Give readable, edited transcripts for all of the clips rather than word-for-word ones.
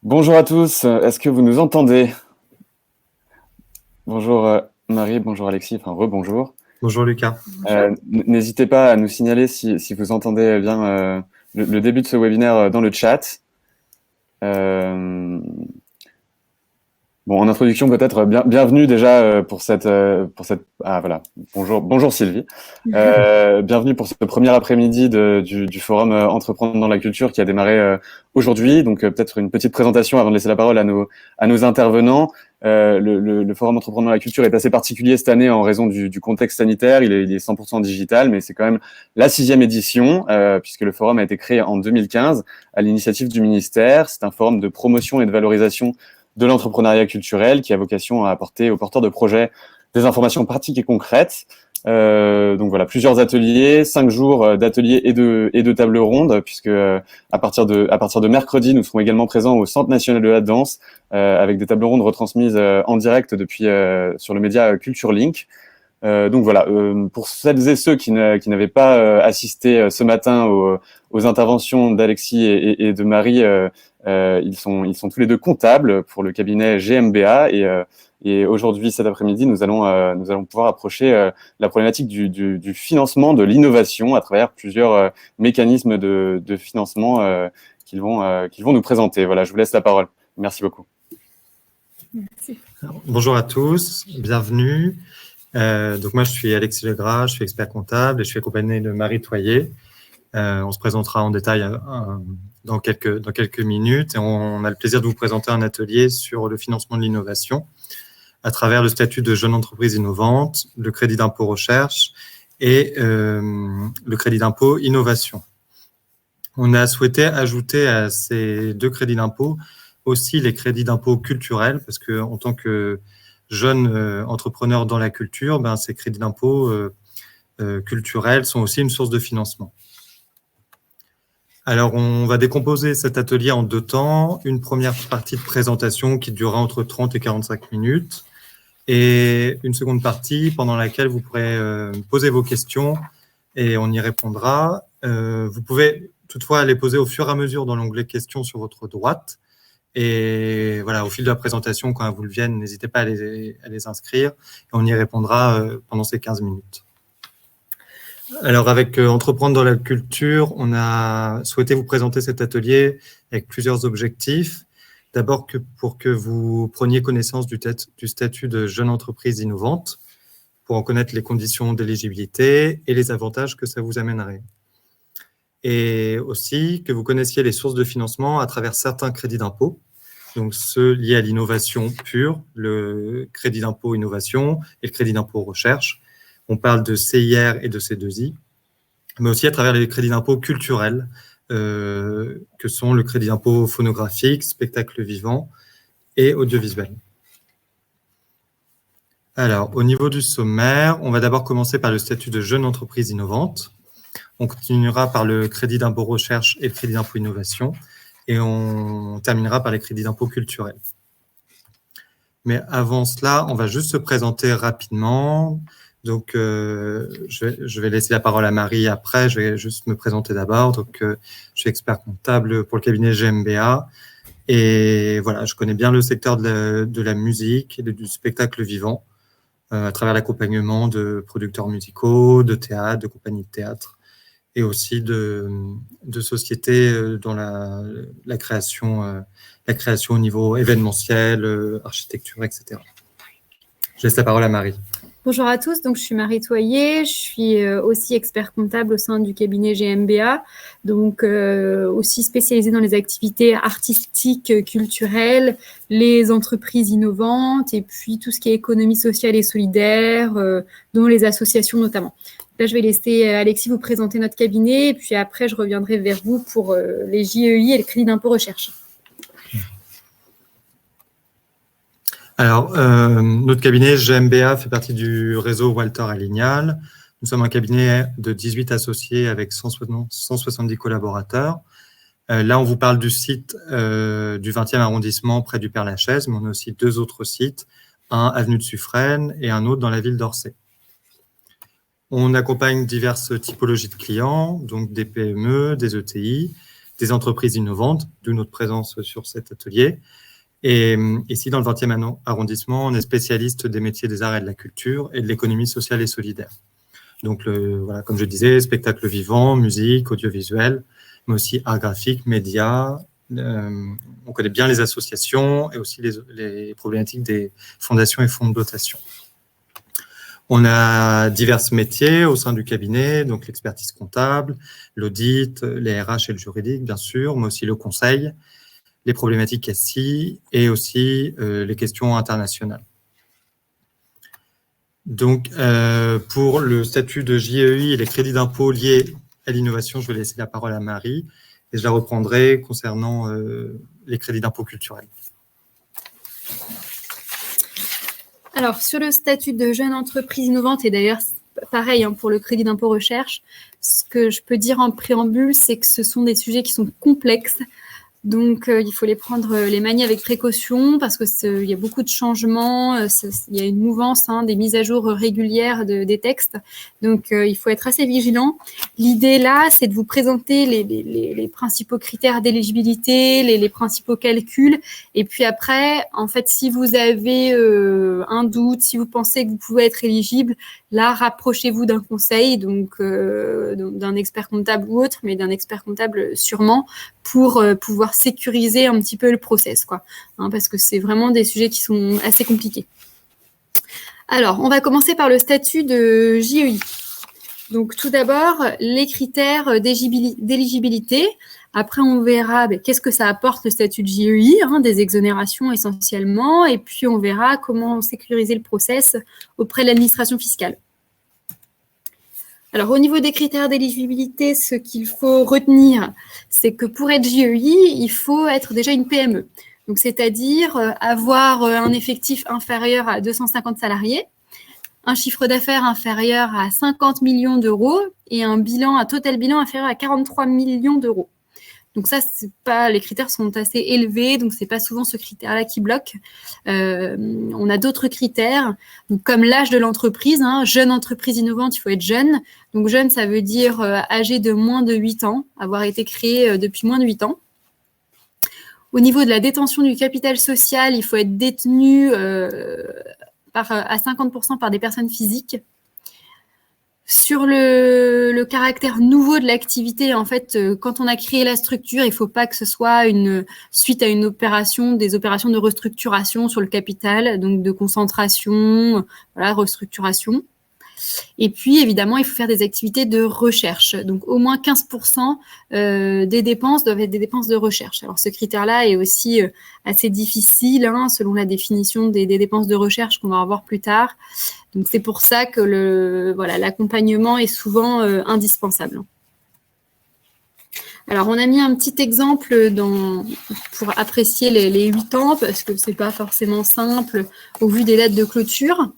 Bonjour à tous, est-ce que vous nous entendez? Bonjour Marie, bonjour Alexis, enfin rebonjour. Bonjour Lucas. N'hésitez pas à nous signaler si vous entendez bien le début de ce webinaire dans le chat. Euh, Bon, en introduction, peut-être bienvenue déjà pour cette ah voilà, bonjour Sylvie. Bienvenue pour ce premier après-midi du forum Entreprendre dans la culture qui a démarré aujourd'hui. Donc peut-être une petite présentation avant de laisser la parole à nos intervenants. Le forum Entreprendre dans la culture est assez particulier cette année en raison du contexte sanitaire. Il est 100% digital, mais c'est quand même la 6e édition puisque le forum a été créé en 2015 à l'initiative du ministère. C'est un forum de promotion et de valorisation de l'entrepreneuriat culturel qui a vocation à apporter aux porteurs de projets des informations pratiques et concrètes. Donc voilà, plusieurs ateliers, 5 jours d'ateliers et de tables rondes, puisque à partir de mercredi, nous serons également présents au Centre national de la danse avec des tables rondes retransmises en direct depuis sur le média Culture Link. Donc voilà, pour celles et ceux qui n'avaient pas assisté ce matin aux interventions d'Alexis et de Marie, ils sont tous les deux comptables pour le cabinet GMBA et aujourd'hui, cet après-midi, nous allons pouvoir approcher la problématique du financement de l'innovation à travers plusieurs mécanismes de financement qu'ils vont nous présenter. Voilà, je vous laisse la parole. Merci beaucoup. Merci. Alors, bonjour à tous, bienvenue. Donc moi, je suis Alexis Legras, je suis expert comptable et je suis accompagné de Marie Toyer. On se présentera en détail dans quelques minutes et on a le plaisir de vous présenter un atelier sur le financement de l'innovation à travers le statut de jeune entreprise innovante, le crédit d'impôt recherche et le crédit d'impôt innovation. On a souhaité ajouter à ces deux crédits d'impôt aussi les crédits d'impôt culturels parce qu'en tant que jeune entrepreneur dans la culture, ces crédits d'impôt culturels sont aussi une source de financement. Alors, on va décomposer cet atelier en 2 temps. Une première partie de présentation qui durera entre 30 et 45 minutes et une seconde partie pendant laquelle vous pourrez poser vos questions et on y répondra. Vous pouvez toutefois les poser au fur et à mesure dans l'onglet questions sur votre droite. Et voilà, au fil de la présentation, quand elles vous le viennent, n'hésitez pas à les inscrire et on y répondra pendant ces 15 minutes. Alors, avec Entreprendre dans la culture, on a souhaité vous présenter cet atelier avec plusieurs objectifs. D'abord, pour que vous preniez connaissance du statut de jeune entreprise innovante, pour en connaître les conditions d'éligibilité et les avantages que ça vous amènerait. Et aussi que vous connaissiez les sources de financement à travers certains crédits d'impôt, donc ceux liés à l'innovation pure, le crédit d'impôt innovation et le crédit d'impôt recherche. On parle de CIR et de C2I, mais aussi à travers les crédits d'impôt culturels, que sont le crédit d'impôt phonographique, spectacle vivant et audiovisuel. Alors, au niveau du sommaire, on va d'abord commencer par le statut de jeune entreprise innovante. On continuera par le crédit d'impôt recherche et le crédit d'impôt innovation. Et on terminera par les crédits d'impôt culturels. Mais avant cela, on va juste se présenter rapidement. Donc, je vais laisser la parole à Marie après. Je vais juste me présenter d'abord. Donc, je suis expert comptable pour le cabinet GMBA. Et voilà, je connais bien le secteur de la musique et du spectacle vivant à travers l'accompagnement de producteurs musicaux, de théâtre, de compagnies de théâtre et aussi de sociétés dans la création au niveau événementiel, architecture, etc. Je laisse la parole à Marie. Bonjour à tous, donc je suis Marie Toyer, je suis aussi expert comptable au sein du cabinet GMBA, donc aussi spécialisée dans les activités artistiques, culturelles, les entreprises innovantes et puis tout ce qui est économie sociale et solidaire, dont les associations notamment. Là, je vais laisser Alexis vous présenter notre cabinet et puis après, je reviendrai vers vous pour les JEI et le crédit d'impôt recherche. Alors, notre cabinet GMBA fait partie du réseau Walter Alignal. Nous sommes un cabinet de 18 associés avec 170 collaborateurs. Là, on vous parle du site du 20e arrondissement près du Père-Lachaise, mais on a aussi 2 autres sites, un avenue de Suffren et un autre dans la ville d'Orsay. On accompagne diverses typologies de clients, donc des PME, des ETI, des entreprises innovantes, d'où notre présence sur cet atelier. Et ici, dans le 20e arrondissement, on est spécialiste des métiers des arts et de la culture et de l'économie sociale et solidaire. Donc, voilà, comme je disais, spectacle vivant, musique, audiovisuel, mais aussi art graphique, médias. On connaît bien les associations et aussi les problématiques des fondations et fonds de dotation. On a divers métiers au sein du cabinet, donc l'expertise comptable, l'audit, les RH et le juridique, bien sûr, mais aussi le conseil, les problématiques SI et aussi les questions internationales. Donc, pour le statut de JEI et les crédits d'impôt liés à l'innovation, je vais laisser la parole à Marie et je la reprendrai concernant les crédits d'impôt culturels. Alors, sur le statut de jeune entreprise innovante, et d'ailleurs, pareil pour le crédit d'impôt recherche, ce que je peux dire en préambule, c'est que ce sont des sujets qui sont complexes. Donc, il faut les manier avec précaution parce que il y a beaucoup de changements, il y a une mouvance, des mises à jour régulières des textes. Donc, il faut être assez vigilant. L'idée là, c'est de vous présenter les principaux critères d'éligibilité, les principaux calculs. Et puis après, en fait, si vous avez un doute, si vous pensez que vous pouvez être éligible, là, rapprochez-vous d'un conseil, donc d'un expert comptable ou autre, mais d'un expert comptable sûrement, pour pouvoir sécuriser un petit peu le process, parce que c'est vraiment des sujets qui sont assez compliqués. Alors, on va commencer par le statut de JEI. Donc, tout d'abord, les critères d'éligibilité. Après, on verra qu'est-ce que ça apporte le statut de JEI, des exonérations essentiellement, et puis on verra comment sécuriser le process auprès de l'administration fiscale. Alors, au niveau des critères d'éligibilité, ce qu'il faut retenir, c'est que pour être JEI, il faut être déjà une PME. Donc, c'est-à-dire avoir un effectif inférieur à 250 salariés, un chiffre d'affaires inférieur à 50 millions d'euros et un total bilan inférieur à 43 millions d'euros. Donc ça, les critères sont assez élevés, donc c'est pas souvent ce critère-là qui bloque. On a d'autres critères, donc comme l'âge de l'entreprise. Jeune entreprise innovante, il faut être jeune. Donc jeune, ça veut dire âgé de moins de 8 ans, avoir été créé depuis moins de 8 ans. Au niveau de la détention du capital social, il faut être détenu à 50% par des personnes physiques. Sur le caractère nouveau de l'activité, en fait, quand on a créé la structure, il ne faut pas que ce soit suite à des opérations de restructuration sur le capital, donc de concentration, restructuration. Et puis, évidemment, il faut faire des activités de recherche. Donc, au moins 15% des dépenses doivent être des dépenses de recherche. Alors, ce critère-là est aussi assez difficile, selon la définition des dépenses de recherche qu'on va revoir plus tard. Donc, c'est pour ça que l'accompagnement est souvent indispensable. Alors, on a mis un petit exemple pour apprécier les 8 ans, parce que ce n'est pas forcément simple au vu des dates de clôture.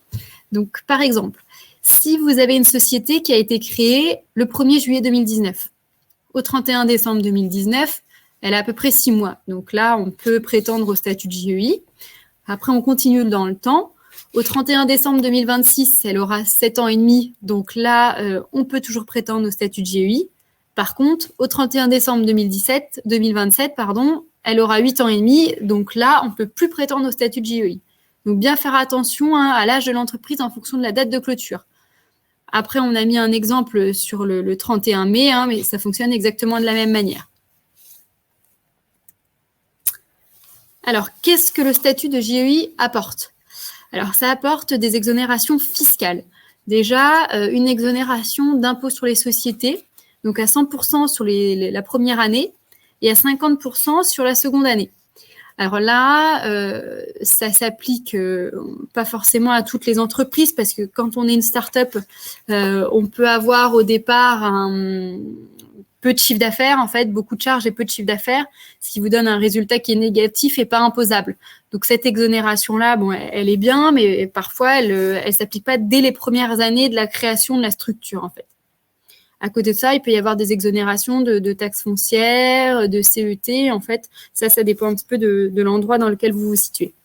Donc, par exemple, si vous avez une société qui a été créée le 1er juillet 2019, au 31 décembre 2019, elle a à peu près 6 mois. Donc là, on peut prétendre au statut de JEI. Après, on continue dans le temps. Au 31 décembre 2026, elle aura 7 ans et demi. Donc là, on peut toujours prétendre au statut de JEI. Par contre, au 31 décembre 2027, elle aura 8 ans et demi. Donc là, on ne peut plus prétendre au statut de JEI. Donc, bien faire attention à l'âge de l'entreprise en fonction de la date de clôture. Après, on a mis un exemple sur le 31 mai, mais ça fonctionne exactement de la même manière. Alors, qu'est-ce que le statut de JEI apporte ? Alors, ça apporte des exonérations fiscales. Déjà, une exonération d'impôt sur les sociétés, donc à 100% sur la première année et à 50% sur la seconde année. Alors là, ça s'applique pas forcément à toutes les entreprises parce que quand on est une start-up, on peut avoir au départ un peu de chiffre d'affaires, en fait, beaucoup de charges et peu de chiffre d'affaires, ce qui vous donne un résultat qui est négatif et pas imposable. Donc cette exonération-là, elle est bien, mais parfois, elle s'applique pas dès les premières années de la création de la structure, en fait. À côté de ça, il peut y avoir des exonérations de taxes foncières, de CET. En fait, ça dépend un petit peu de l'endroit dans lequel vous vous situez.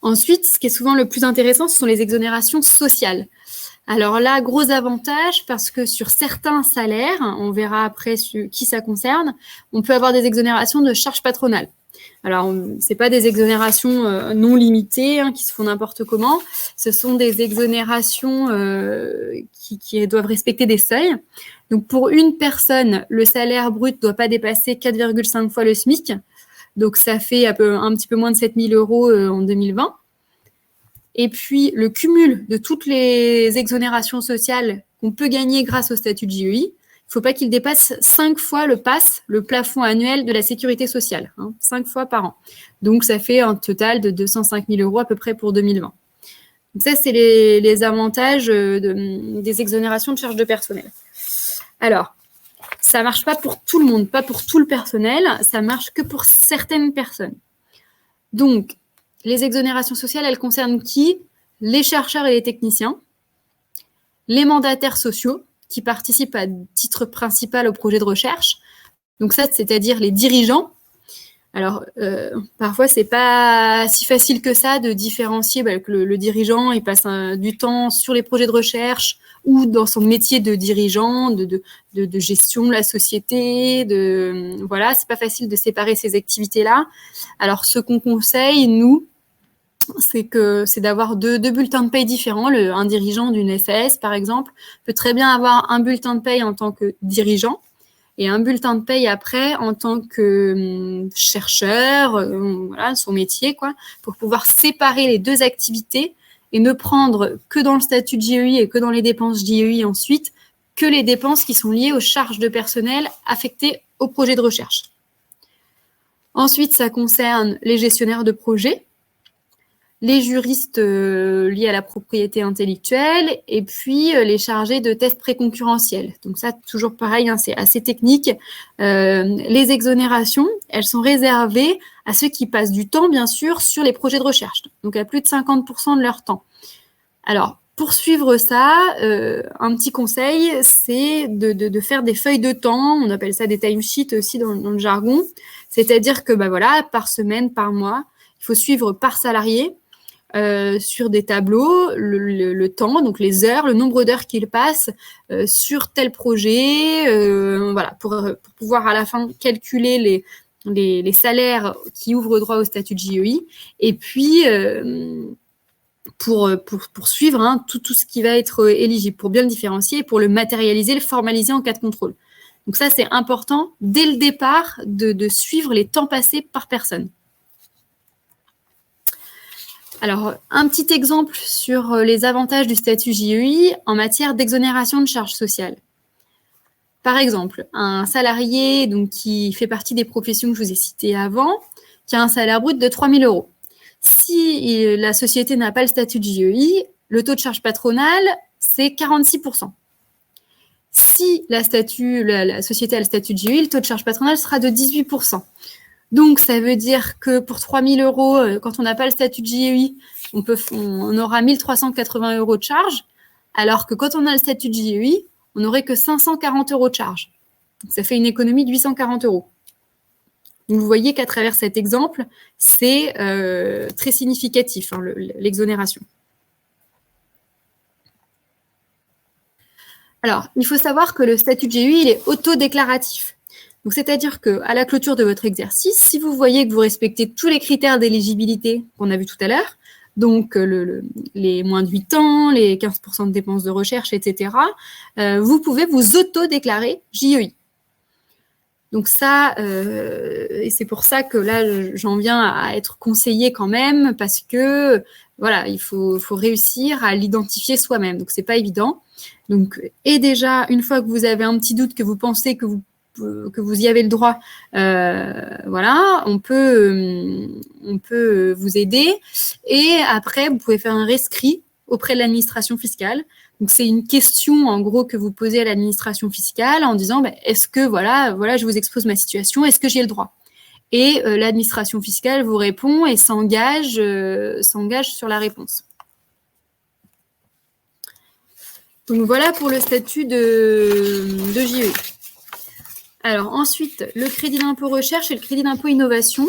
Ensuite, ce qui est souvent le plus intéressant, ce sont les exonérations sociales. Alors là, gros avantage parce que sur certains salaires, on verra après qui ça concerne, on peut avoir des exonérations de charges patronales. Alors, c'est pas des exonérations non limitées qui se font n'importe comment. Ce sont des exonérations qui doivent respecter des seuils. Donc, pour une personne, le salaire brut ne doit pas dépasser 4,5 fois le SMIC. Donc, ça fait un petit peu moins de 7 000 € en 2020. Et puis, le cumul de toutes les exonérations sociales qu'on peut gagner grâce au statut de JEI, il ne faut pas qu'il dépasse 5 fois le PASS, le plafond annuel de la sécurité sociale, 5 fois par an. Donc, ça fait un total de 205 000 € à peu près pour 2020. Donc, ça, c'est les avantages des exonérations de charges de personnel. Alors, ça ne marche pas pour tout le monde, pas pour tout le personnel, ça marche que pour certaines personnes. Donc, les exonérations sociales, elles concernent qui? Les chercheurs et les techniciens, les mandataires sociaux qui participent à titre principal au projet de recherche. Donc ça, c'est-à-dire les dirigeants. Alors, parfois, c'est pas si facile que ça de différencier que le dirigeant, il passe du temps sur les projets de recherche ou dans son métier de dirigeant, de gestion de la société. Voilà, c'est pas facile de séparer ces activités-là. Alors, ce qu'on conseille, nous, c'est d'avoir deux bulletins de paye différents. Un dirigeant d'une SAS, par exemple, peut très bien avoir un bulletin de paye en tant que dirigeant et un bulletin de paye après en tant que chercheur, voilà, son métier, quoi, pour pouvoir séparer les deux activités et ne prendre que dans le statut de JEI et que dans les dépenses JEI ensuite, que les dépenses qui sont liées aux charges de personnel affectées au projet de recherche. Ensuite, ça concerne les gestionnaires de projet, les juristes liés à la propriété intellectuelle et puis les chargés de tests préconcurrentiels. Donc ça, toujours pareil, c'est assez technique. Les exonérations, elles sont réservées à ceux qui passent du temps, bien sûr, sur les projets de recherche, donc à plus de 50% de leur temps. Alors, pour suivre ça, un petit conseil, c'est de faire des feuilles de temps, on appelle ça des timesheets aussi dans le jargon, c'est-à-dire que voilà, par semaine, par mois, il faut suivre par salarié, sur des tableaux, le temps, donc les heures, le nombre d'heures qu'il passe sur tel projet, voilà, pour pouvoir à la fin calculer les salaires qui ouvrent droit au statut de JEI, et puis pour suivre tout ce qui va être éligible, pour bien le différencier, et pour le matérialiser, le formaliser en cas de contrôle. Donc ça, c'est important, dès le départ, de suivre les temps passés par personne. Alors, un petit exemple sur les avantages du statut JEI en matière d'exonération de charges sociales. Par exemple, un salarié qui fait partie des professions que je vous ai citées avant, qui a un salaire brut de 3 000 €. Si la société n'a pas le statut de JEI, le taux de charge patronale, c'est 46%. Si la société a le statut de JEI, le taux de charge patronale sera de 18%. Donc, ça veut dire que pour 3 000 €, quand on n'a pas le statut de JEI, on aura 1 380 € de charge, alors que quand on a le statut de JEI, on n'aurait que 540 € de charge. Donc, ça fait une économie de 840 €. Donc, vous voyez qu'à travers cet exemple, c'est très significatif, l'exonération. Alors, il faut savoir que le statut de JEI, il est autodéclaratif. Donc, c'est-à-dire qu'à la clôture de votre exercice, si vous voyez que vous respectez tous les critères d'éligibilité qu'on a vus tout à l'heure, donc les moins de 8 ans, les 15% de dépenses de recherche, etc., vous pouvez vous auto-déclarer JEI. Donc ça, et c'est pour ça que là, j'en viens à être conseillée quand même, parce que voilà, il faut réussir à l'identifier soi-même. Donc, c'est pas évident. Donc, et déjà, une fois que vous avez un petit doute, que vous pensez que vous y avez le droit, voilà, on peut vous aider. Et après, vous pouvez faire un rescrit auprès de l'administration fiscale. Donc, c'est une question, en gros, que vous posez à l'administration fiscale en disant, est-ce que, voilà, je vous expose ma situation, est-ce que j'ai le droit? Et l'administration fiscale vous répond et s'engage sur la réponse. Donc, voilà pour le statut de JEI. Alors ensuite, le crédit d'impôt recherche et le crédit d'impôt innovation.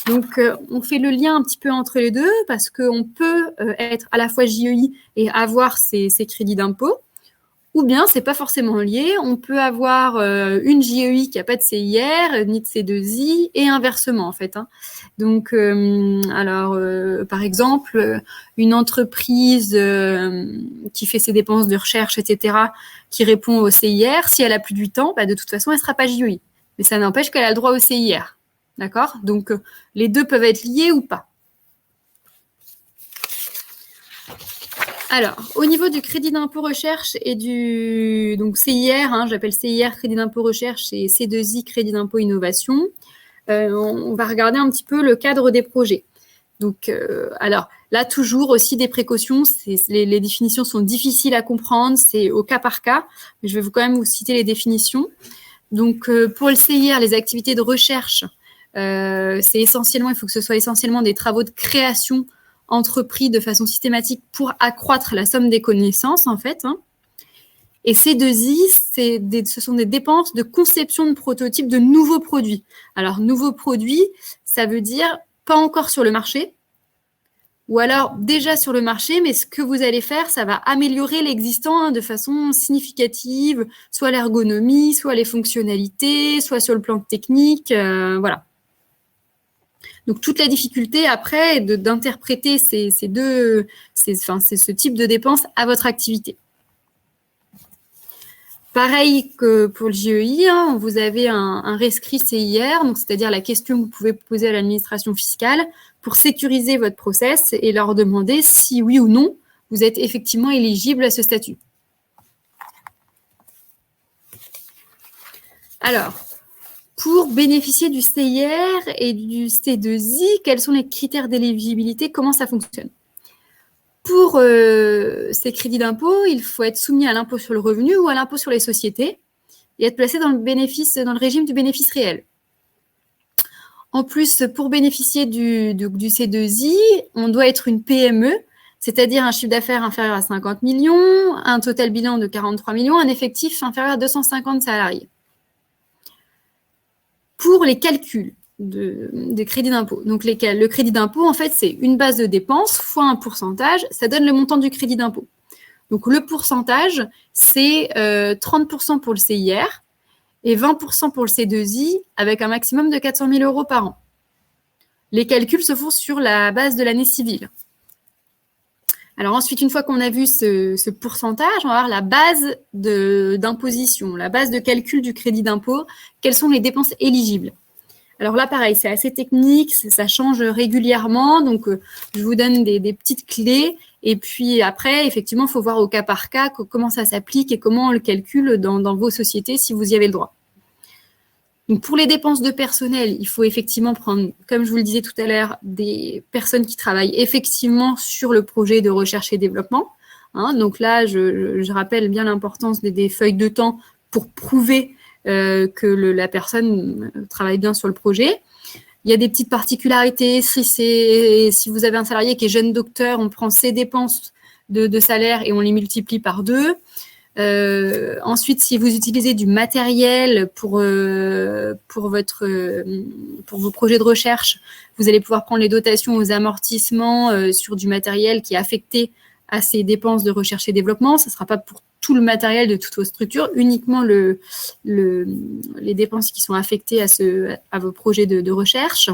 Donc, on fait le lien un petit peu entre les deux parce qu'on peut être à la fois JEI et avoir ces crédits d'impôt. Ou bien, c'est pas forcément lié. On peut avoir une JEI qui n'a pas de CIR, ni de C2I, et inversement, en fait. Hein. Donc, par exemple, une entreprise qui fait ses dépenses de recherche, etc., qui répond au CIR, si elle a plus de 8 ans, de toute façon, elle ne sera pas JEI. Mais ça n'empêche qu'elle a le droit au CIR. D'accord ? Donc, les deux peuvent être liés ou pas. Alors, au niveau du crédit d'impôt recherche et du CIR, j'appelle CIR crédit d'impôt recherche et C2I crédit d'impôt innovation, on va regarder un petit peu le cadre des projets. Donc, alors là, toujours aussi des précautions. Les définitions sont difficiles à comprendre, c'est au cas par cas. Mais je vais quand même vous citer les définitions. Donc, pour le CIR, les activités de recherche, il faut que ce soit essentiellement des travaux de création entrepris de façon systématique pour accroître la somme des connaissances, en fait. Hein. Et C2I, ce sont des dépenses de conception de prototypes de nouveaux produits. Alors, nouveaux produits, ça veut dire pas encore sur le marché, ou alors déjà sur le marché, mais ce que vous allez faire, ça va améliorer l'existant de façon significative, soit l'ergonomie, soit les fonctionnalités, soit sur le plan technique, voilà. Donc, toute la difficulté après est d'interpréter ce type de dépenses à votre activité. Pareil que pour le JEI, vous avez un rescrit CIR, donc c'est-à-dire la question que vous pouvez poser à l'administration fiscale pour sécuriser votre process et leur demander si oui ou non vous êtes effectivement éligible à ce statut. Alors, pour bénéficier du CIR et du C2I, quels sont les critères d'éligibilité? Comment ça fonctionne? Pour ces crédits d'impôt, il faut être soumis à l'impôt sur le revenu ou à l'impôt sur les sociétés et être placé dans le régime du bénéfice réel. En plus, pour bénéficier du C2I, on doit être une PME, c'est-à-dire un chiffre d'affaires inférieur à 50 millions, un total bilan de 43 millions, un effectif inférieur à 250 salariés. Pour les calculs des crédits d'impôt. Donc, le crédit d'impôt, en fait, c'est une base de dépenses fois un pourcentage. Ça donne le montant du crédit d'impôt. Donc, le pourcentage, c'est 30% pour le CIR et 20% pour le C2I avec un maximum de 400 000 euros par an. Les calculs se font sur la base de l'année civile. Alors ensuite, une fois qu'on a vu ce pourcentage, on va voir la base d'imposition, la base de calcul du crédit d'impôt. Quelles sont les dépenses éligibles? Alors là, pareil, c'est assez technique, ça change régulièrement. Donc, je vous donne des petites clés. Et puis après, effectivement, il faut voir au cas par cas comment ça s'applique et comment on le calcule dans vos sociétés si vous y avez le droit. Donc, pour les dépenses de personnel, il faut effectivement prendre, comme je vous le disais tout à l'heure, des personnes qui travaillent effectivement sur le projet de recherche et développement. Donc là, je rappelle bien l'importance des feuilles de temps pour prouver que la personne travaille bien sur le projet. Il y a des petites particularités. Si vous avez un salarié qui est jeune docteur, on prend ses dépenses de salaire et on les multiplie par 2. Ensuite, si vous utilisez du matériel pour vos projets de recherche, vous allez pouvoir prendre les dotations aux amortissements sur du matériel qui est affecté à ces dépenses de recherche et développement. Ce ne sera pas pour tout le matériel de toutes vos structures, uniquement les dépenses qui sont affectées à vos projets de recherche.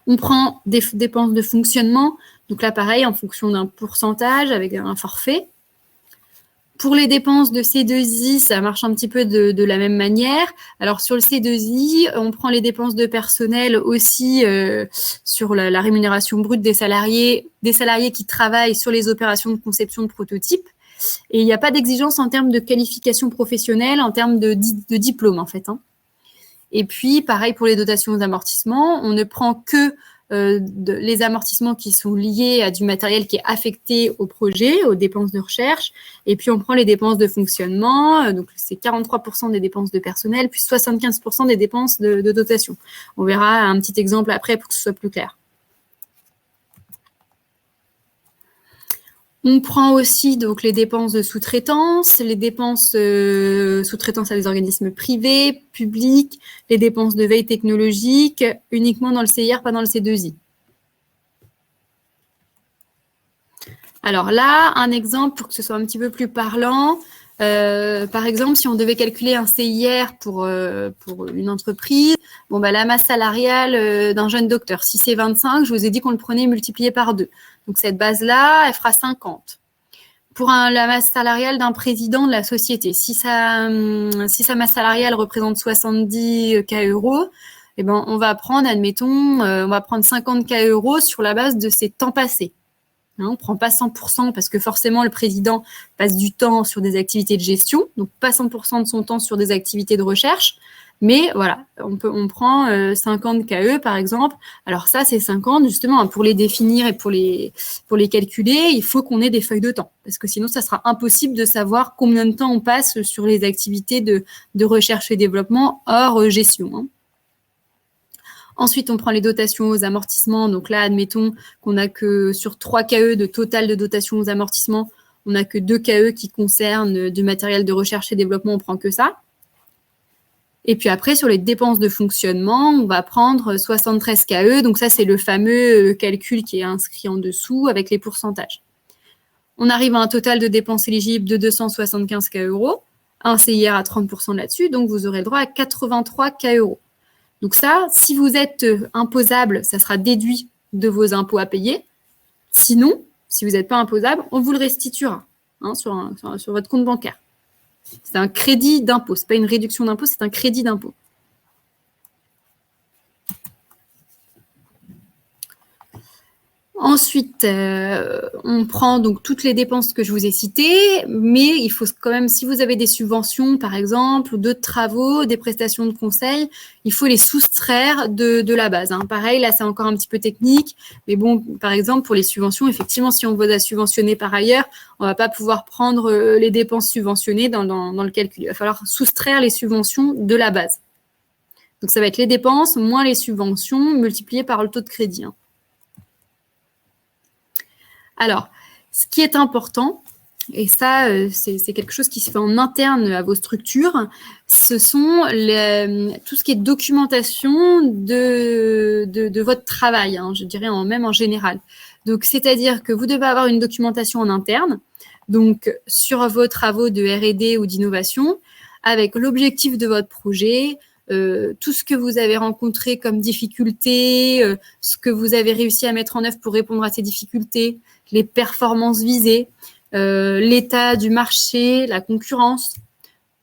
On prend des dépenses de fonctionnement. Donc là, pareil, en fonction d'un pourcentage avec un forfait. Pour les dépenses de C2I, ça marche un petit peu de la même manière. Alors, sur le C2I, on prend les dépenses de personnel aussi sur la rémunération brute des salariés qui travaillent sur les opérations de conception de prototypes. Et il n'y a pas d'exigence en termes de qualification professionnelle, en termes de diplôme, en fait. Et puis, pareil pour les dotations aux amortissements, on ne prend que les amortissements qui sont liés à du matériel qui est affecté au projet, aux dépenses de recherche. Et puis, on prend les dépenses de fonctionnement. Donc, c'est 43% des dépenses de personnel, plus 75% des dépenses de dotation. On verra un petit exemple après pour que ce soit plus clair. On prend aussi donc les dépenses de sous-traitance, les dépenses sous-traitance à des organismes privés, publics, les dépenses de veille technologique, uniquement dans le CIR, pas dans le C2I. Alors là, un exemple pour que ce soit un petit peu plus parlant. Par exemple, si on devait calculer un CIR pour une entreprise, bon, bah, la masse salariale d'un jeune docteur, si c'est 25, je vous ai dit qu'on le prenait multiplié par 2. Donc, cette base-là, elle fera 50. Pour la masse salariale d'un président de la société, si sa masse salariale représente 70 K euros, eh ben, on va prendre, admettons, on va prendre 50 K euros sur la base de ses temps passés. On ne prend pas 100% parce que forcément, le président passe du temps sur des activités de gestion, donc pas 100% de son temps sur des activités de recherche. Mais voilà, on prend 50 KE par exemple. Alors ça, c'est 50 justement pour les définir et pour les calculer, il faut qu'on ait des feuilles de temps parce que sinon, ça sera impossible de savoir combien de temps on passe sur les activités de recherche et développement hors gestion. Ensuite, on prend les dotations aux amortissements. Donc là, admettons qu'on n'a que sur 3 KE de total de dotations aux amortissements, on n'a que 2 KE qui concernent du matériel de recherche et développement, on prend que ça. Et puis après, sur les dépenses de fonctionnement, on va prendre 73 KE. Donc ça, c'est le fameux calcul qui est inscrit en dessous avec les pourcentages. On arrive à un total de dépenses éligibles de 275 K euros, un CIR à 30% là-dessus, donc vous aurez le droit à 83 K euros. Donc ça, si vous êtes imposable, ça sera déduit de vos impôts à payer. Sinon, si vous n'êtes pas imposable, on vous le restituera sur votre compte bancaire. C'est un crédit d'impôt, ce n'est pas une réduction d'impôt, c'est un crédit d'impôt. Ensuite, on prend donc toutes les dépenses que je vous ai citées, mais il faut quand même, si vous avez des subventions, par exemple, ou d'autres travaux, des prestations de conseil, il faut les soustraire de la base. Pareil, là, c'est encore un petit peu technique, mais bon, par exemple, pour les subventions, effectivement, si on veut subventionner par ailleurs, on ne va pas pouvoir prendre les dépenses subventionnées dans le calcul. Il va falloir soustraire les subventions de la base. Donc, ça va être les dépenses moins les subventions multipliées par le taux de crédit. Alors, ce qui est important, et ça, c'est quelque chose qui se fait en interne à vos structures, ce sont tout ce qui est documentation de votre travail, je dirais même en général. Donc, c'est-à-dire que vous devez avoir une documentation en interne, donc sur vos travaux de R&D ou d'innovation, avec l'objectif de votre projet, tout ce que vous avez rencontré comme difficultés, ce que vous avez réussi à mettre en œuvre pour répondre à ces difficultés, les performances visées, l'état du marché, la concurrence,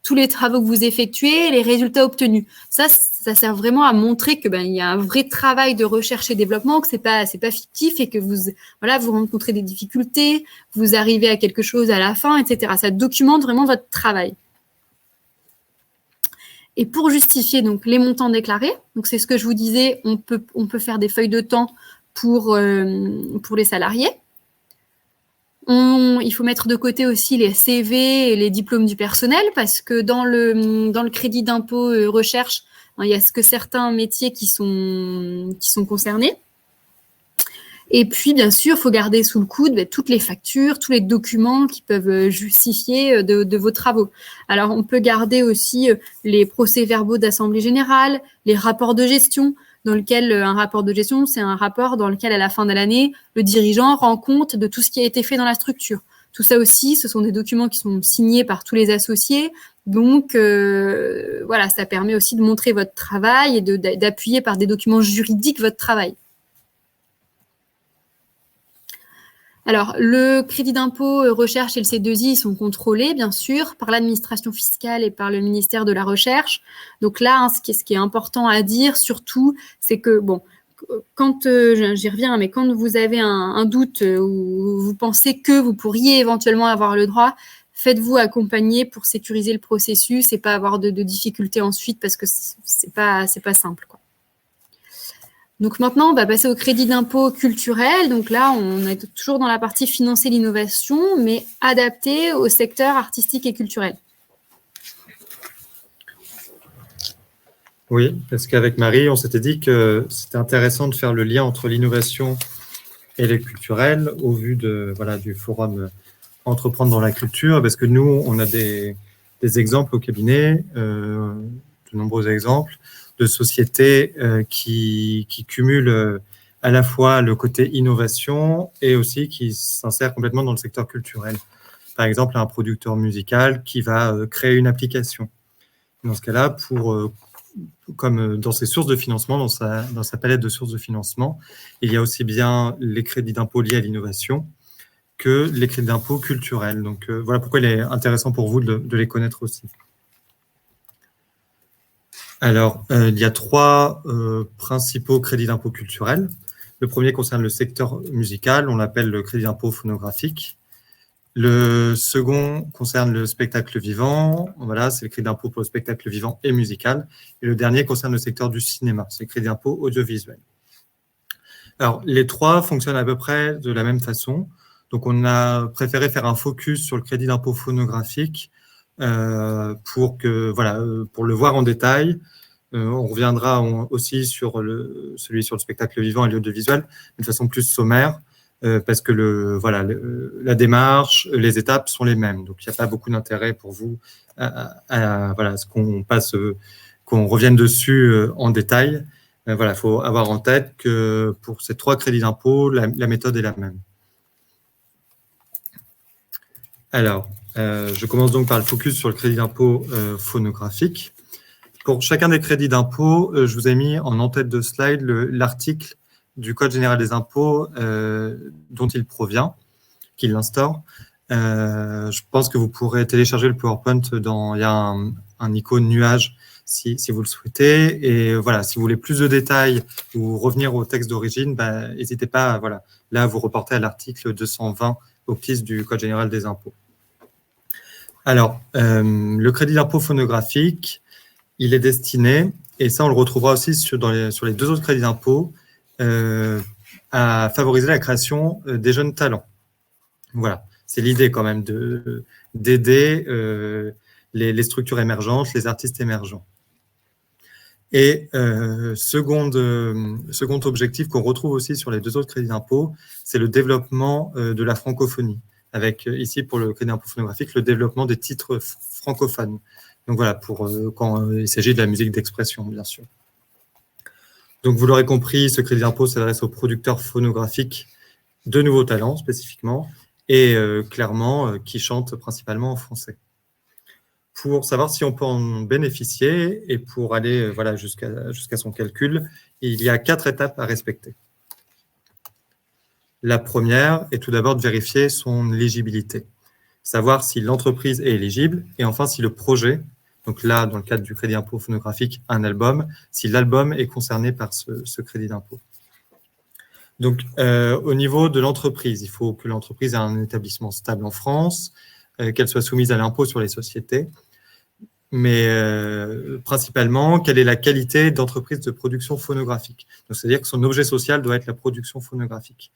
tous les travaux que vous effectuez, les résultats obtenus. Ça sert vraiment à montrer que il y a un vrai travail de recherche et développement, que c'est pas fictif et que vous rencontrez des difficultés, vous arrivez à quelque chose à la fin, etc. Ça documente vraiment votre travail. Et pour justifier donc les montants déclarés, donc c'est ce que je vous disais, on peut faire des feuilles de temps pour les salariés. Il faut mettre de côté aussi les CV et les diplômes du personnel parce que dans le crédit d'impôt recherche, il y a que certains métiers qui sont concernés. Et puis, bien sûr, il faut garder sous le coude toutes les factures, tous les documents qui peuvent justifier de vos travaux. Alors, on peut garder aussi les procès-verbaux d'assemblée générale, les rapports de gestion, dans lequel un rapport de gestion, c'est un rapport dans lequel, à la fin de l'année, le dirigeant rend compte de tout ce qui a été fait dans la structure. Tout ça aussi, ce sont des documents qui sont signés par tous les associés. Donc, ça permet aussi de montrer votre travail et d'appuyer par des documents juridiques votre travail. Alors, le crédit d'impôt recherche et le C2I sont contrôlés, bien sûr, par l'administration fiscale et par le ministère de la Recherche. Donc là, ce qui est important à dire, surtout, c'est que, quand, j'y reviens, mais quand vous avez un doute ou vous pensez que vous pourriez éventuellement avoir le droit, faites-vous accompagner pour sécuriser le processus et pas avoir de difficultés ensuite parce que c'est pas simple, quoi. Donc maintenant, on va passer au crédit d'impôt culturel. Donc là, on est toujours dans la partie financer l'innovation, mais adapté au secteur artistique et culturel. Oui, parce qu'avec Marie, on s'était dit que c'était intéressant de faire le lien entre l'innovation et les culturels au vu du forum Entreprendre dans la culture, parce que nous, on a des exemples au cabinet, de nombreux exemples de sociétés qui cumulent à la fois le côté innovation et aussi qui s'insèrent complètement dans le secteur culturel. Par exemple, un producteur musical qui va créer une application. Dans ce cas-là, comme dans ses sources de financement, dans sa palette de sources de financement, il y a aussi bien les crédits d'impôt liés à l'innovation que les crédits d'impôt culturels. Donc, voilà pourquoi il est intéressant pour vous de les connaître aussi. Alors, il y a 3 principaux crédits d'impôt culturels. Le premier concerne le secteur musical, on l'appelle le crédit d'impôt phonographique. Le second concerne le spectacle vivant, voilà, c'est le crédit d'impôt pour le spectacle vivant et musical. Et le dernier concerne le secteur du cinéma, c'est le crédit d'impôt audiovisuel. Alors, les 3 fonctionnent à peu près de la même façon. Donc, on a préféré faire un focus sur le crédit d'impôt phonographique pour le voir en détail. On reviendra aussi sur celui sur le spectacle vivant et l'audiovisuel de façon plus sommaire, parce que la démarche, les étapes sont les mêmes. Donc, il n'y a pas beaucoup d'intérêt pour vous à ce qu'on revienne dessus en détail. Il faut avoir en tête que pour ces 3 crédits d'impôt, la méthode est la même. Alors, je commence donc par le focus sur le crédit d'impôt phonographique. Pour chacun des crédits d'impôt, je vous ai mis en tête de slide l'article du Code général des impôts dont il provient, qui l'instaure. Je pense que vous pourrez télécharger le PowerPoint. Il y a un icône nuage si vous le souhaitez. Et voilà, si vous voulez plus de détails ou revenir au texte d'origine, n'hésitez pas à vous reporter à l'article 220 octis du Code général des impôts. Alors, le crédit d'impôt phonographique, il est destiné, et ça on le retrouvera aussi sur les 2 autres crédits d'impôt, à favoriser la création des jeunes talents. Voilà, c'est l'idée quand même d'aider les structures émergentes, les artistes émergents. Et second objectif qu'on retrouve aussi sur les 2 autres crédits d'impôt, c'est le développement de la francophonie, avec ici pour le crédit d'impôt phonographique, le développement des titres francophones. Donc voilà, quand il s'agit de la musique d'expression, bien sûr. Donc vous l'aurez compris, ce crédit d'impôt s'adresse aux producteurs phonographiques de nouveaux talents spécifiquement, et clairement qui chantent principalement en français. Pour savoir si on peut en bénéficier et pour aller jusqu'à son calcul, il y a 4 étapes à respecter. La première est tout d'abord de vérifier son éligibilité, savoir si l'entreprise est éligible et enfin si le projet, donc là dans le cadre du crédit d'impôt phonographique, un album, si l'album est concerné par ce crédit d'impôt. Donc au niveau de l'entreprise, il faut que l'entreprise ait un établissement stable en France, qu'elle soit soumise à l'impôt sur les sociétés, mais principalement, quelle est la qualité d'entreprise de production phonographique. Donc, c'est-à-dire que son objet social doit être la production phonographique.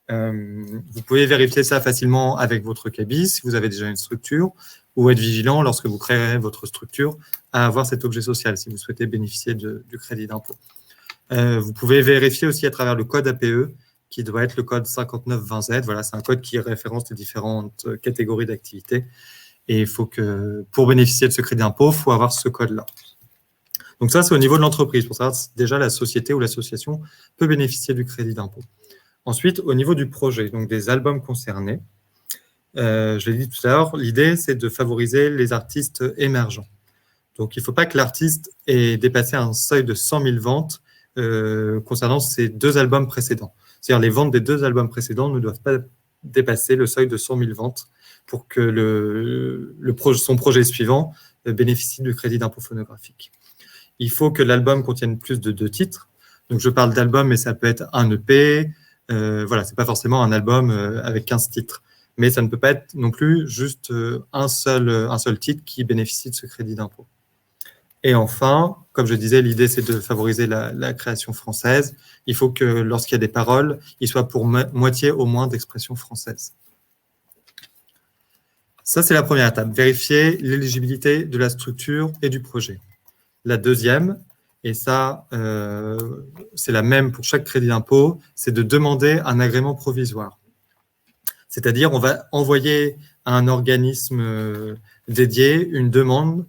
Vous pouvez vérifier ça facilement avec votre cabis, si vous avez déjà une structure, ou être vigilant lorsque vous créerez votre structure à avoir cet objet social, si vous souhaitez bénéficier du crédit d'impôt. Vous pouvez vérifier aussi à travers le code APE, qui doit être le code 5920Z. Voilà, c'est un code qui référence les différentes catégories d'activités. Et il faut que, pour bénéficier de ce crédit d'impôt, il faut avoir ce code-là. Donc ça, c'est au niveau de l'entreprise, pour savoir si déjà la société ou l'association peut bénéficier du crédit d'impôt. Ensuite, au niveau du projet, donc des albums concernés, je l'ai dit tout à l'heure, l'idée, c'est de favoriser les artistes émergents. Donc, il ne faut pas que l'artiste ait dépassé un seuil de 100 000 ventes concernant ses 2 albums précédents. C'est-à-dire les ventes des 2 albums précédents ne doivent pas dépasser le seuil de 100 000 ventes pour que son projet suivant bénéficie du crédit d'impôt phonographique. Il faut que l'album contienne plus de 2 titres. Donc, je parle d'album, mais ça peut être un EP. C'est pas forcément un album avec 15 titres. Mais ça ne peut pas être non plus juste un seul titre qui bénéficie de ce crédit d'impôt. Et enfin, comme je disais, l'idée, c'est de favoriser la création française. Il faut que lorsqu'il y a des paroles, il soit pour moitié au moins d'expression française. Ça, c'est la première étape, vérifier l'éligibilité de la structure et du projet. La deuxième et ça, c'est la même pour chaque crédit d'impôt, c'est de demander un agrément provisoire. C'est-à-dire, on va envoyer à un organisme dédié une demande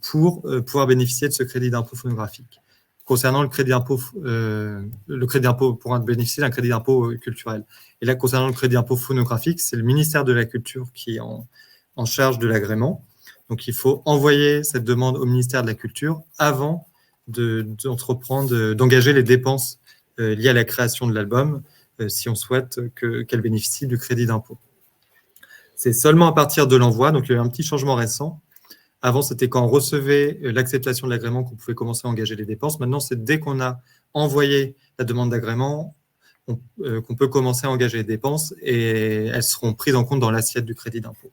pour pouvoir bénéficier de ce crédit d'impôt phonographique. Concernant le crédit d'impôt pour bénéficier d'un crédit d'impôt culturel. Et là, concernant le crédit d'impôt phonographique, c'est le ministère de la Culture qui est en charge de l'agrément. Donc, il faut envoyer cette demande au ministère de la Culture avant d'engager les dépenses liées à la création de l'album, si on souhaite qu'elle bénéficie du crédit d'impôt. C'est seulement à partir de l'envoi, donc il y a eu un petit changement récent. Avant, c'était quand on recevait l'acceptation de l'agrément qu'on pouvait commencer à engager les dépenses. Maintenant, c'est dès qu'on a envoyé la demande d'agrément qu'on peut commencer à engager les dépenses et elles seront prises en compte dans l'assiette du crédit d'impôt.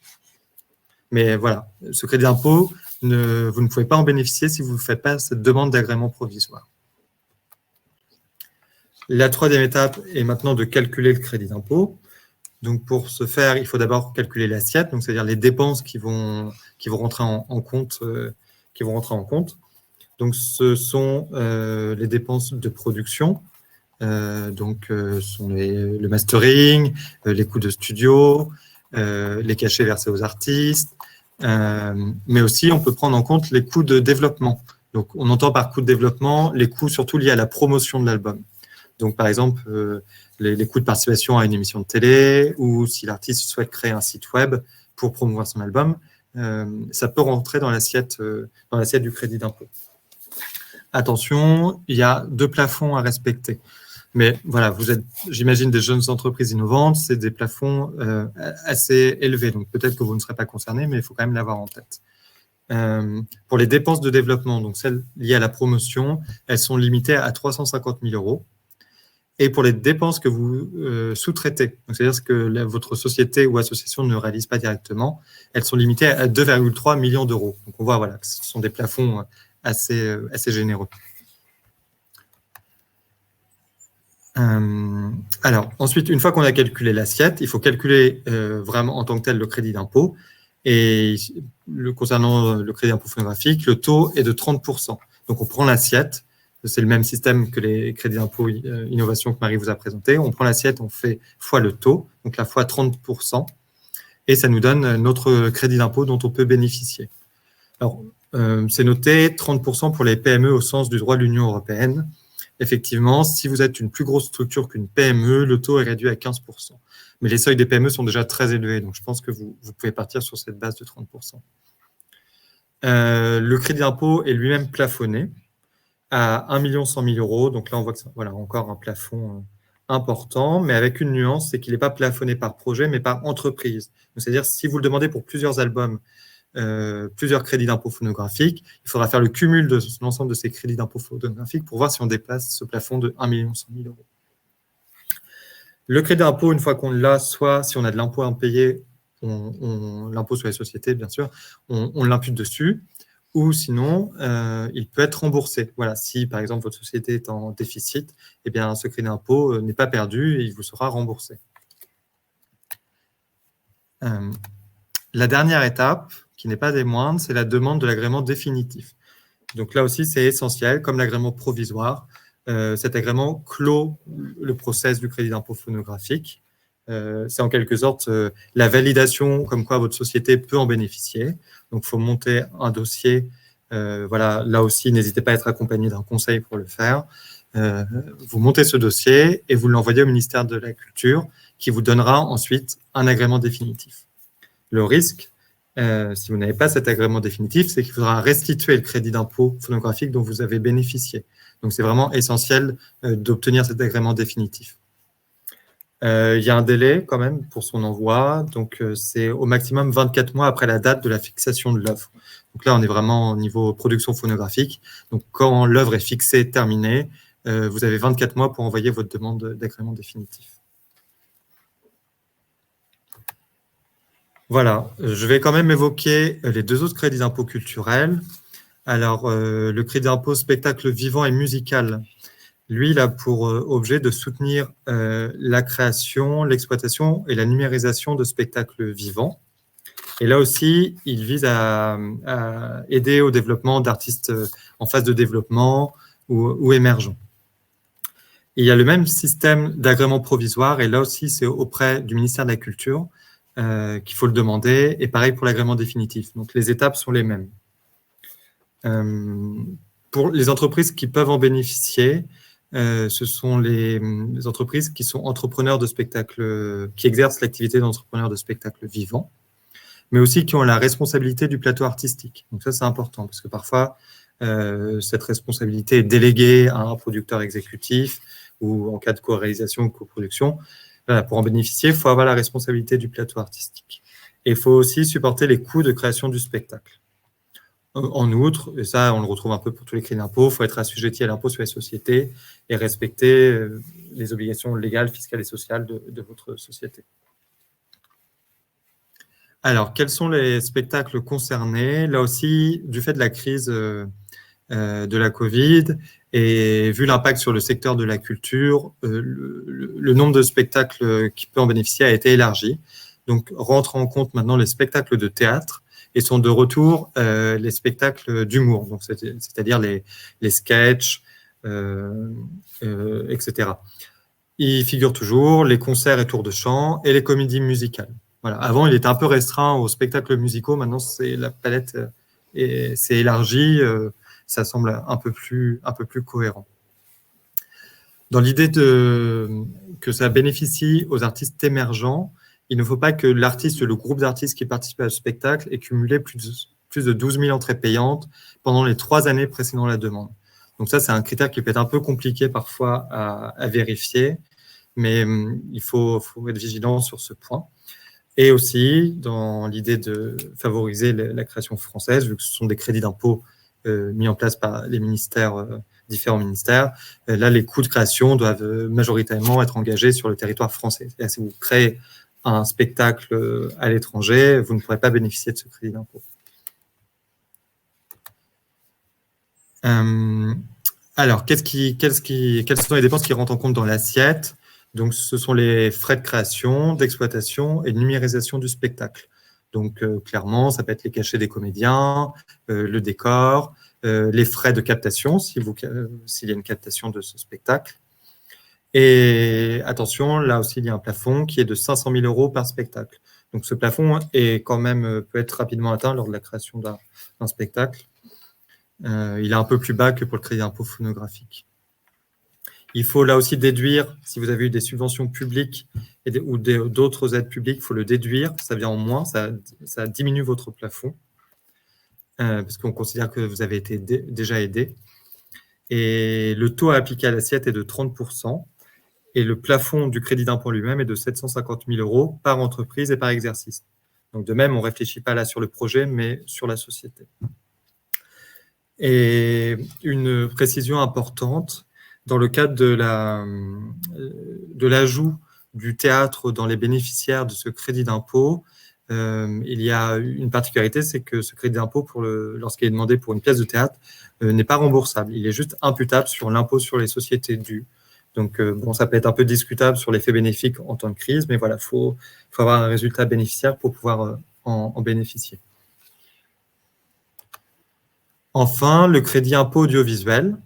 Mais voilà, ce crédit d'impôt, vous ne pouvez pas en bénéficier si vous ne faites pas cette demande d'agrément provisoire. La troisième étape est maintenant de calculer le crédit d'impôt. Donc, pour ce faire, il faut d'abord calculer l'assiette, donc c'est-à-dire les dépenses qui vont rentrer en compte. Donc, ce sont les dépenses de production, sont le mastering, les coûts de studio, les cachets versés aux artistes, mais aussi on peut prendre en compte les coûts de développement. Donc, on entend par coûts de développement les coûts surtout liés à la promotion de l'album. Donc, par exemple, les coûts de participation à une émission de télé ou si l'artiste souhaite créer un site web pour promouvoir son album, ça peut rentrer dans l'assiette du crédit d'impôt. Attention, il y a 2 plafonds à respecter. Mais voilà, vous êtes, j'imagine, des jeunes entreprises innovantes, c'est des plafonds assez élevés. Donc, peut-être que vous ne serez pas concernés, mais il faut quand même l'avoir en tête. Pour les dépenses de développement, donc celles liées à la promotion, elles sont limitées à 350 000 €. Et pour les dépenses que vous sous-traitez, c'est-à-dire que votre société ou association ne réalise pas directement, elles sont limitées à 2,3 millions d'euros. Donc, on voit voilà, que ce sont des plafonds assez généreux. Alors, ensuite, une fois qu'on a calculé l'assiette, il faut calculer vraiment en tant que tel le crédit d'impôt. Et concernant le crédit d'impôt phonographique, le taux est de 30%. Donc, on prend l'assiette. C'est le même système que les crédits d'impôt innovation que Marie vous a présenté. On prend l'assiette, on fait fois le taux, donc la fois 30%, et ça nous donne notre crédit d'impôt dont on peut bénéficier. Alors, c'est noté 30% pour les PME au sens du droit de l'Union européenne. Effectivement, si vous êtes une plus grosse structure qu'une PME, le taux est réduit à 15%. Mais les seuils des PME sont déjà très élevés, donc je pense que vous pouvez partir sur cette base de 30%. Le crédit d'impôt est lui-même plafonné à 1 100 000 €. Donc là, on voit que c'est encore un plafond important, mais avec une nuance, c'est qu'il n'est pas plafonné par projet, mais par entreprise. C'est-à-dire, si vous le demandez pour plusieurs albums, plusieurs crédits d'impôt phonographique, il faudra faire le cumul de l'ensemble de ces crédits d'impôt phonographique pour voir si on dépasse ce plafond de 1 100 000 €. Le crédit d'impôt, une fois qu'on l'a, soit si on a de l'impôt impayé, l'impôt sur les sociétés, bien sûr, on l'impute dessus. Ou sinon, il peut être remboursé. Voilà, si par exemple votre société est en déficit, eh bien ce crédit d'impôt n'est pas perdu et il vous sera remboursé. La dernière étape, qui n'est pas des moindres, c'est la demande de l'agrément définitif. Donc là aussi, c'est essentiel, comme l'agrément provisoire. Cet agrément clôt le process du crédit d'impôt phonographique. C'est en quelque sorte la validation comme quoi votre société peut en bénéficier. Donc, il faut monter un dossier. Voilà, là aussi, n'hésitez pas à être accompagné d'un conseil pour le faire. Vous montez ce dossier et vous l'envoyez au ministère de la Culture qui vous donnera ensuite un agrément définitif. Le risque, si vous n'avez pas cet agrément définitif, c'est qu'il faudra restituer le crédit d'impôt phonographique dont vous avez bénéficié. Donc, c'est vraiment essentiel d'obtenir cet agrément définitif. Il y a un délai quand même pour son envoi, donc c'est au maximum 24 mois après la date de la fixation de l'œuvre. Donc là, on est vraiment au niveau production phonographique. Donc quand l'œuvre est fixée, terminée, vous avez 24 mois pour envoyer votre demande d'agrément définitif. Voilà, je vais quand même évoquer les 2 autres crédits d'impôt culturels. Alors, le crédit d'impôt spectacle vivant et musical. Lui, il a pour objet de soutenir la création, l'exploitation et la numérisation de spectacles vivants. Et là aussi, il vise à aider au développement d'artistes en phase de développement, ou émergents. Et il y a le même système d'agrément provisoire, et là aussi, c'est auprès du ministère de la Culture qu'il faut le demander, et pareil pour l'agrément définitif. Donc, les étapes sont les mêmes. Pour les entreprises qui peuvent en bénéficier, ce sont les entreprises qui sont entrepreneurs de spectacles, qui exercent l'activité d'entrepreneur de spectacles vivants, mais aussi qui ont la responsabilité du plateau artistique. Donc ça, c'est important, parce que parfois, cette responsabilité est déléguée à un producteur exécutif ou en cas de co-réalisation ou coproduction. Voilà, pour en bénéficier, il faut avoir la responsabilité du plateau artistique. Et il faut aussi supporter les coûts de création du spectacle. En outre, et ça on le retrouve un peu pour tous les crédits d'impôt, il faut être assujetti à l'impôt sur les sociétés et respecter les obligations légales, fiscales et sociales de votre société. Alors, quels sont les spectacles concernés? Là aussi, du fait de la crise de la Covid et vu l'impact sur le secteur de la culture, le nombre de spectacles qui peut en bénéficier a été élargi. Donc, rentrent en compte maintenant les spectacles de théâtre et sont de retour les spectacles d'humour, donc c'est-à-dire les sketchs, etc. Il figure toujours les concerts et tours de chant et les comédies musicales. Voilà. Avant, il était un peu restreint aux spectacles musicaux. Maintenant, la palette s'est élargie. Ça semble un peu plus cohérent. Dans l'idée que ça bénéficie aux artistes émergents, il ne faut pas que l'artiste, le groupe d'artistes qui participent à ce spectacle ait cumulé plus de 12 000 entrées payantes pendant les 3 années précédant la demande. Donc ça, c'est un critère qui peut être un peu compliqué parfois à vérifier, mais il faut être vigilant sur ce point. Et aussi, dans l'idée de favoriser la création française, vu que ce sont des crédits d'impôt mis en place par les ministères, différents ministères, là, les coûts de création doivent majoritairement être engagés sur le territoire français. C'est-à-dire, si vous créez un spectacle à l'étranger, vous ne pourrez pas bénéficier de ce crédit d'impôt. Alors, quelles sont les dépenses qui rentrent en compte dans l'assiette? Donc, ce sont les frais de création, d'exploitation et de numérisation du spectacle. Donc, clairement, ça peut être les cachets des comédiens, le décor, les frais de captation, s'il y a une captation de ce spectacle. Et attention, là aussi, il y a un plafond qui est de 500 000 € par spectacle. Donc, ce plafond peut être rapidement atteint lors de la création d'un spectacle. Il est un peu plus bas que pour le crédit d'impôt phonographique. Il faut là aussi déduire, si vous avez eu des subventions publiques ou d'autres aides publiques, il faut le déduire, ça vient en moins, ça diminue votre plafond, parce qu'on considère que vous avez été déjà aidé. Et le taux à appliquer à l'assiette est de 30%, et le plafond du crédit d'impôt lui-même est de 750 000 € par entreprise et par exercice. Donc de même, on ne réfléchit pas là sur le projet, mais sur la société. Et une précision importante, dans le cadre de l'ajout du théâtre dans les bénéficiaires de ce crédit d'impôt, il y a une particularité, c'est que ce crédit d'impôt, lorsqu'il est demandé pour une pièce de théâtre, n'est pas remboursable. Il est juste imputable sur l'impôt sur les sociétés dues. Donc, ça peut être un peu discutable sur l'effet bénéfique en temps de crise, mais voilà, faut avoir un résultat bénéficiaire pour pouvoir en bénéficier. Enfin, le crédit impôt audiovisuel.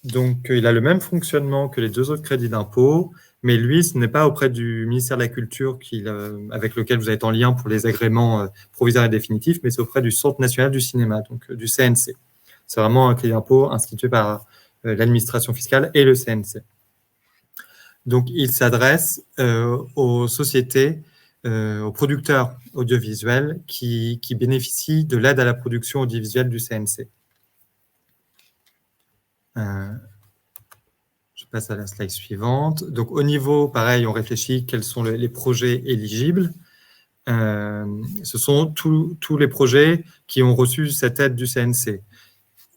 Donc, il a le même fonctionnement que les 2 autres crédits d'impôt, mais lui, ce n'est pas auprès du ministère de la Culture avec lequel vous êtes en lien pour les agréments provisoires et définitifs, mais c'est auprès du Centre national du cinéma, donc du CNC. C'est vraiment un crédit d'impôt institué par l'administration fiscale et le CNC. Donc, il s'adresse aux sociétés, aux producteurs audiovisuels qui bénéficient de l'aide à la production audiovisuelle du CNC. Je passe à la slide suivante. Donc, au niveau, pareil, on réfléchit quels sont les projets éligibles. Ce sont tous les projets qui ont reçu cette aide du CNC.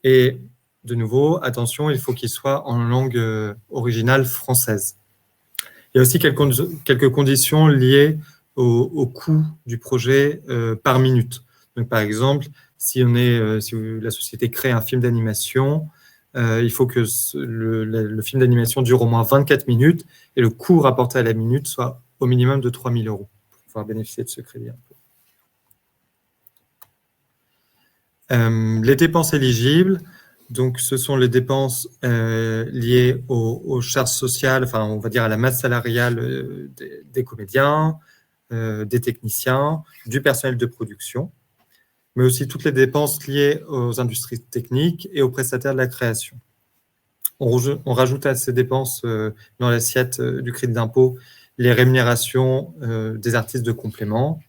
Et de nouveau, attention, il faut qu'ils soient en langue originale française. Il y a aussi quelques conditions liées au coût du projet par minute. Donc, par exemple, si la société crée un film d'animation, il faut que le film d'animation dure au moins 24 minutes et le coût rapporté à la minute soit au minimum de 3 000 € pour pouvoir bénéficier de ce crédit impôt. Les dépenses éligibles, Donc, ce sont les dépenses liées aux charges sociales, enfin, on va dire à la masse salariale des comédiens, des techniciens, du personnel de production, mais aussi toutes les dépenses liées aux industries techniques et aux prestataires de la création. On rajoute à ces dépenses dans l'assiette du crédit d'impôt les rémunérations des artistes de complément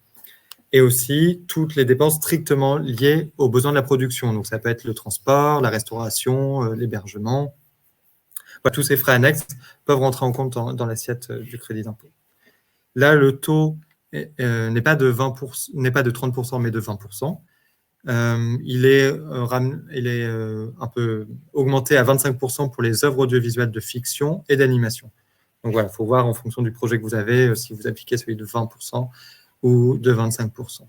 et aussi toutes les dépenses strictement liées aux besoins de la production. Donc, ça peut être le transport, la restauration, l'hébergement. Tous ces frais annexes peuvent rentrer en compte dans l'assiette du crédit d'impôt. Là, le taux n'est pas de 30%, mais de 20%. Il est un peu augmenté à 25% pour les œuvres audiovisuelles de fiction et d'animation. Donc voilà, il faut voir en fonction du projet que vous avez si vous appliquez celui de 20% ou de 25%.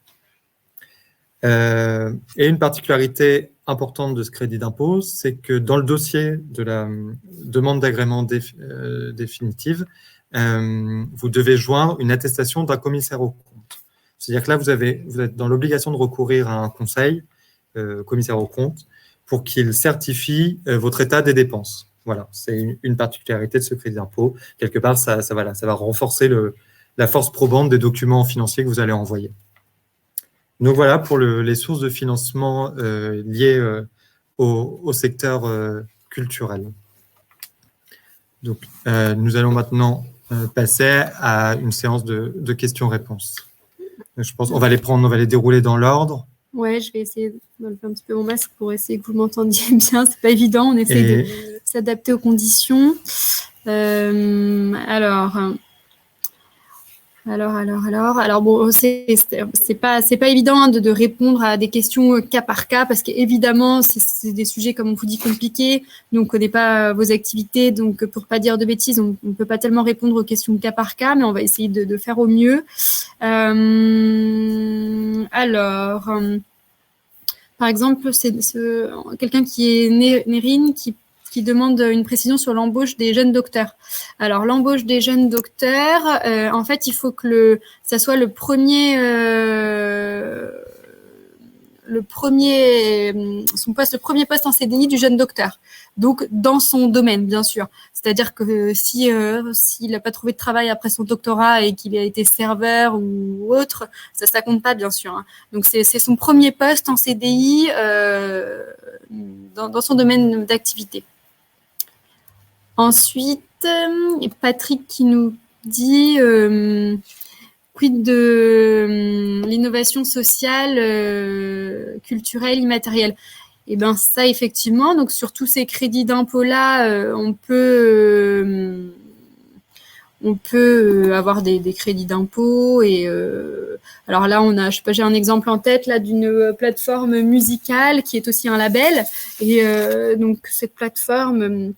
Et une particularité importante de ce crédit d'impôt, c'est que dans le dossier de la demande d'agrément définitive, vous devez joindre une attestation d'un commissaire aux comptes. C'est-à-dire que là, vous êtes dans l'obligation de recourir à un conseil, commissaire aux comptes, pour qu'il certifie votre état des dépenses. Voilà, c'est une particularité de ce crédit d'impôt. Quelque part, ça va renforcer la force probante des documents financiers que vous allez envoyer. Donc voilà pour les sources de financement liées au secteur culturel. Donc, nous allons maintenant passer à une séance de questions-réponses. Je pense qu'on va les dérouler dans l'ordre. Ouais, je vais essayer de lever un petit peu mon masque pour essayer que vous m'entendiez bien. C'est pas évident, on essaie de s'adapter aux conditions. Alors bon, c'est pas évident hein, de répondre à des questions cas par cas parce qu'évidemment c'est des sujets comme on vous dit compliqués, donc on connaît pas vos activités, donc pour pas dire de bêtises, on peut pas tellement répondre aux questions cas par cas, mais on va essayer de faire au mieux. Par exemple, c'est quelqu'un qui est Nérine qui demande une précision sur l'embauche des jeunes docteurs. Alors, l'embauche des jeunes docteurs, en fait, il faut que ça soit le premier poste en CDI du jeune docteur. Donc, dans son domaine, bien sûr. C'est-à-dire que s'il n'a pas trouvé de travail après son doctorat et qu'il a été serveur ou autre, ça compte pas, bien sûr. Hein. Donc, c'est son premier poste en CDI dans son domaine d'activité. Ensuite, Patrick qui nous dit quid de l'innovation sociale, culturelle, immatérielle. Et ben ça effectivement, donc sur tous ces crédits d'impôt là, on peut avoir des crédits d'impôt et alors là j'ai un exemple en tête là d'une plateforme musicale qui est aussi un label et donc cette plateforme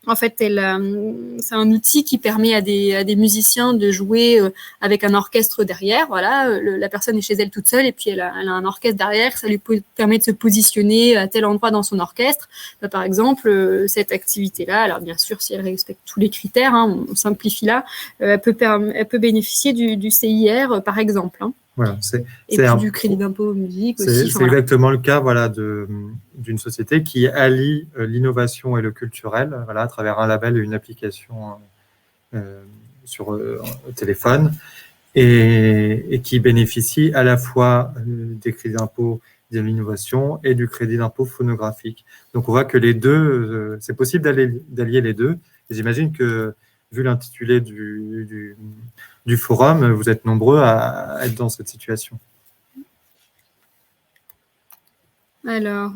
en fait, c'est un outil qui permet à des musiciens de jouer avec un orchestre derrière. Voilà, la personne est chez elle toute seule et puis elle a un orchestre derrière. Ça lui permet de se positionner à tel endroit dans son orchestre. Par exemple, cette activité-là, alors bien sûr, si elle respecte tous les critères, hein, on simplifie là, elle peut bénéficier du CIR, par exemple. Hein. Voilà, du crédit d'impôt musique aussi. C'est exactement le cas d'une société qui allie l'innovation et le culturel à travers un label et une application sur téléphone et qui bénéficie à la fois des crédits d'impôt de l'innovation et du crédit d'impôt phonographique. Donc on voit que les deux, c'est possible d'allier les deux. Et j'imagine que vu l'intitulé du forum, vous êtes nombreux à être dans cette situation. Alors,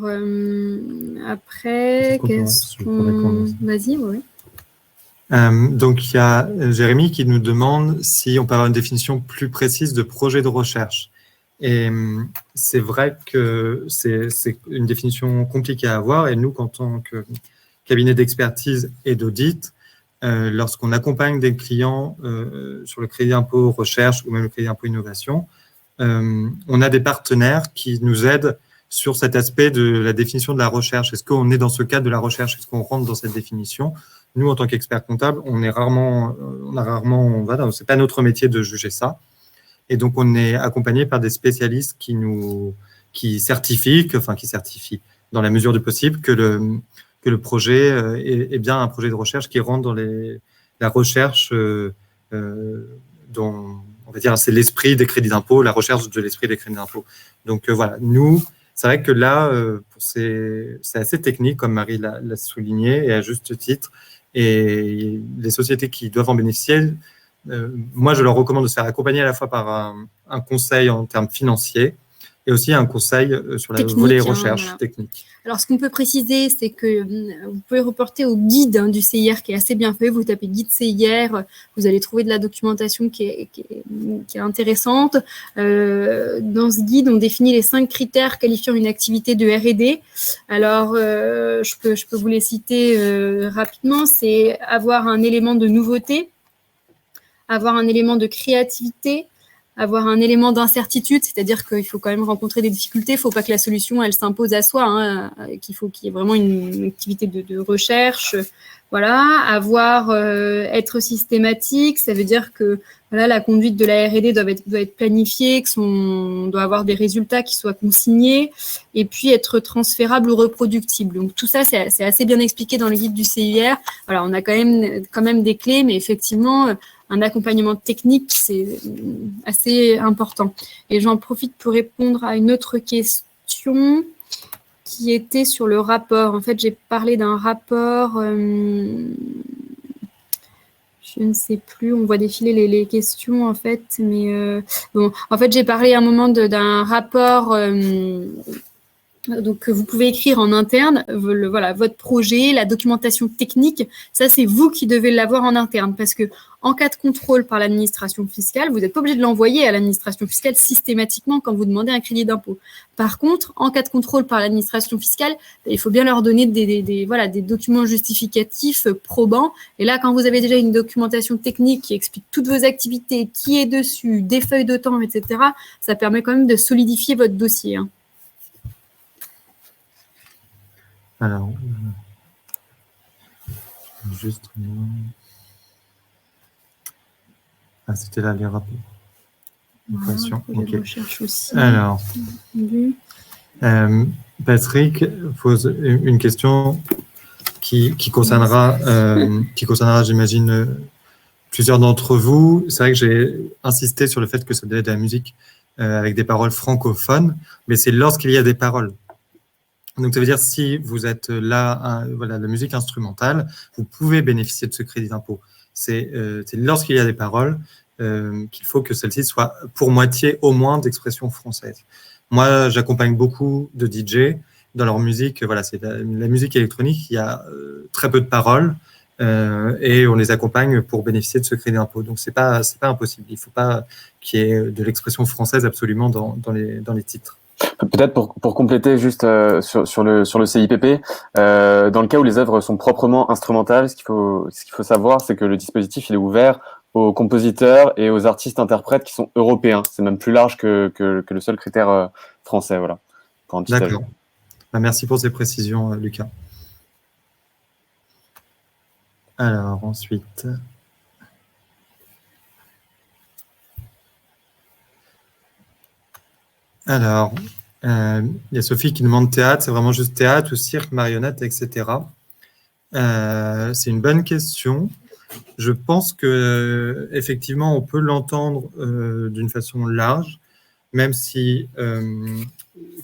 après, vas-y, oui. Donc, il y a Jérémy qui nous demande si on peut avoir une définition plus précise de projet de recherche. Et c'est vrai que c'est une définition compliquée à avoir. Et nous, en tant que cabinet d'expertise et d'audit, lorsqu'on accompagne des clients sur le crédit d'impôt recherche ou même le crédit d'impôt innovation, on a des partenaires qui nous aident sur cet aspect de la définition de la recherche. Est-ce qu'on est dans ce cadre de la recherche? Est-ce qu'on rentre dans cette définition? Nous, en tant qu'experts comptables, c'est pas notre métier de juger ça. Et donc, on est accompagné par des spécialistes qui certifient, dans la mesure du possible, que le projet est bien un projet de recherche qui rentre dans la recherche dont, on va dire, c'est l'esprit des crédits d'impôt, la recherche de l'esprit des crédits d'impôt. Donc voilà, nous, c'est vrai que là, c'est assez technique, comme Marie l'a souligné, et à juste titre, et les sociétés qui doivent en bénéficier, moi, je leur recommande de se faire accompagner à la fois par un conseil en termes financiers et aussi un conseil sur le volet recherche voilà. technique. Alors, ce qu'on peut préciser, c'est que vous pouvez reporter au guide du CIR qui est assez bien fait. Vous tapez guide CIR, vous allez trouver de la documentation qui est intéressante. Dans ce guide, on définit les 5 critères qualifiant une activité de R&D. Alors, je peux vous les citer rapidement. C'est avoir un élément de nouveauté, avoir un élément de créativité, avoir un élément d'incertitude, c'est-à-dire qu'il faut quand même rencontrer des difficultés, il ne faut pas que la solution, elle s'impose à soi, hein, qu'il faut qu'il y ait vraiment une activité de recherche, voilà, être systématique, ça veut dire que voilà, la conduite de la R&D doit être planifiée, on doit avoir des résultats qui soient consignés, et puis être transférable ou reproductible. Donc tout ça, c'est assez bien expliqué dans le guide du CIR. Voilà, on a quand même des clés, mais effectivement, un accompagnement technique, c'est assez important. Et j'en profite pour répondre à une autre question qui était sur le rapport. En fait, j'ai parlé d'un rapport, je ne sais plus, on voit défiler les questions en fait, mais bon, en fait, j'ai parlé à un moment d'un rapport donc, que vous pouvez écrire en interne, voilà, votre projet, la documentation technique, ça, c'est vous qui devez l'avoir en interne parce que en cas de contrôle par l'administration fiscale, vous n'êtes pas obligé de l'envoyer à l'administration fiscale systématiquement quand vous demandez un crédit d'impôt. Par contre, en cas de contrôle par l'administration fiscale, il faut bien leur donner des documents justificatifs probants. Et là, quand vous avez déjà une documentation technique qui explique toutes vos activités, qui est dessus, des feuilles de temps, etc., ça permet quand même de solidifier votre dossier, hein. Alors, juste... Ah, c'était là les rapports. Okay. Recherche aussi. Alors, Patrick pose une question qui concernera, j'imagine, plusieurs d'entre vous. C'est vrai que j'ai insisté sur le fait que ça devait être de la musique avec des paroles francophones, mais c'est lorsqu'il y a des paroles. Donc, ça veut dire si vous êtes là, voilà, la musique instrumentale, vous pouvez bénéficier de ce crédit d'impôt. C'est lorsqu'il y a des paroles qu'il faut que celles-ci soient pour moitié au moins d'expression française. Moi, j'accompagne beaucoup de DJ dans leur musique. Voilà, c'est la musique électronique. Il y a très peu de paroles et on les accompagne pour bénéficier de ce crédit d'impôt. Donc, c'est pas impossible. Il ne faut pas qu'il y ait de l'expression française absolument dans les titres. Peut-être pour compléter juste sur le CIPP, dans le cas où les œuvres sont proprement instrumentales, ce qu'il faut savoir, c'est que le dispositif il est ouvert aux compositeurs et aux artistes-interprètes qui sont européens. C'est même plus large que le seul critère français. Voilà. D'accord. Merci pour ces précisions, Lucas. Alors, ensuite... Alors, il y a Sophie qui demande théâtre, c'est vraiment juste théâtre ou cirque, marionnette, etc. C'est une bonne question. Je pense que effectivement, on peut l'entendre d'une façon large, même si,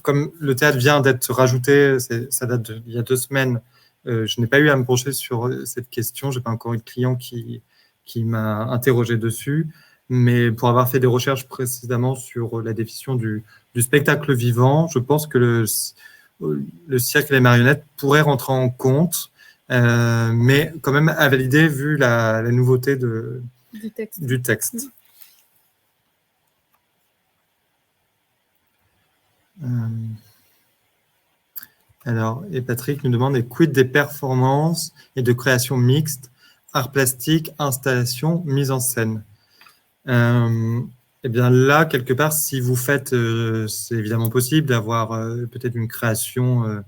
comme le théâtre vient d'être rajouté, ça date d'il y a 2 semaines, je n'ai pas eu à me pencher sur cette question. Je n'ai pas encore eu de client qui m'a interrogé dessus. Mais pour avoir fait des recherches précédemment sur la définition du spectacle vivant, je pense que le cirque et les marionnettes pourraient rentrer en compte, mais quand même à valider vu la nouveauté du texte. Alors, et Patrick nous demande, quid des performances et de création mixte, art plastique, installation, mise en scène. Eh bien là, quelque part, si vous faites, c'est évidemment possible d'avoir peut-être une création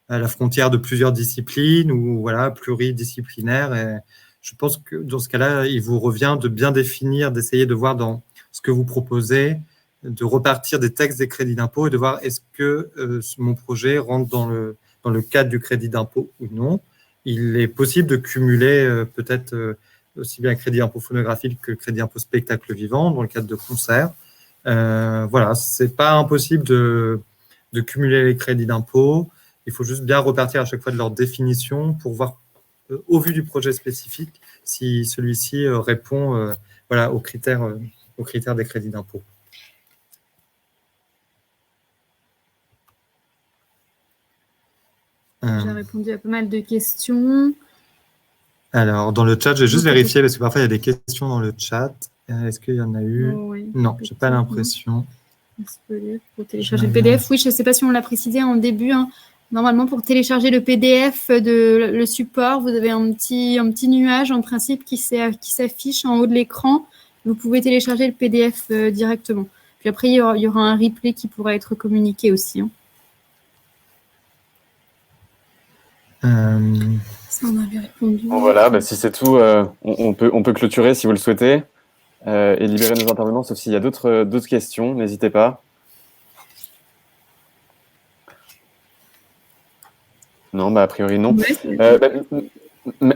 à la frontière de plusieurs disciplines ou voilà, pluridisciplinaire. Et je pense que dans ce cas-là, il vous revient de bien définir, d'essayer de voir dans ce que vous proposez, de repartir des textes des crédits d'impôt et de voir est-ce que mon projet rentre dans dans le cadre du crédit d'impôt ou non, il est possible de cumuler peut-être aussi bien crédit impôt phonographique que crédit impôt spectacle vivant dans le cadre de concerts. Voilà, c'est pas impossible de cumuler les crédits d'impôt. Il faut juste bien repartir à chaque fois de leur définition pour voir, au vu du projet spécifique, si celui-ci répond voilà, aux critères des crédits d'impôt. J'ai répondu à pas mal de questions. Alors, dans le chat, j'ai juste vérifié parce que parfois il y a des questions dans le chat. Est-ce qu'il y en a eu? Oui, non, je n'ai pas l'impression. Pour télécharger le PDF, oui, je ne sais pas si on l'a précisé en début. Hein. Normalement, pour télécharger le PDF de le support, vous avez un petit nuage en principe qui s'affiche en haut de l'écran. Vous pouvez télécharger le PDF directement. Puis après, il y aura un replay qui pourra être communiqué aussi. Hein. Ça, on avait répondu. Bon, voilà, bah, si c'est tout, on peut clôturer si vous le souhaitez et libérer nos intervenants, sauf s'il y a d'autres questions, n'hésitez pas. Non, bah, a priori, non.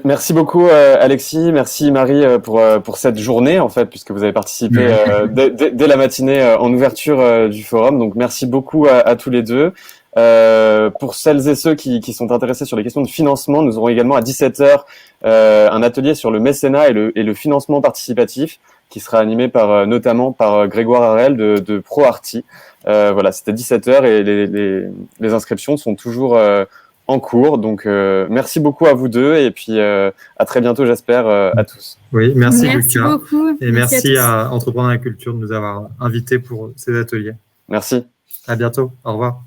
Merci beaucoup, Alexis. Merci, Marie, pour cette journée, en fait, puisque vous avez participé dès la matinée en ouverture du forum. Donc, merci beaucoup à tous les deux. Pour celles et ceux qui sont intéressés sur les questions de financement, nous aurons également à 17h un atelier sur le mécénat et le financement participatif qui sera animé notamment par Grégoire Harel de ProArty. Voilà, c'était 17h et les inscriptions sont toujours en cours. Donc, merci beaucoup à vous deux et puis à très bientôt, j'espère, à tous. Oui, merci Lucas. Beaucoup. Et merci à Entreprendre la Culture de nous avoir invités pour ces ateliers. Merci. À bientôt. Au revoir.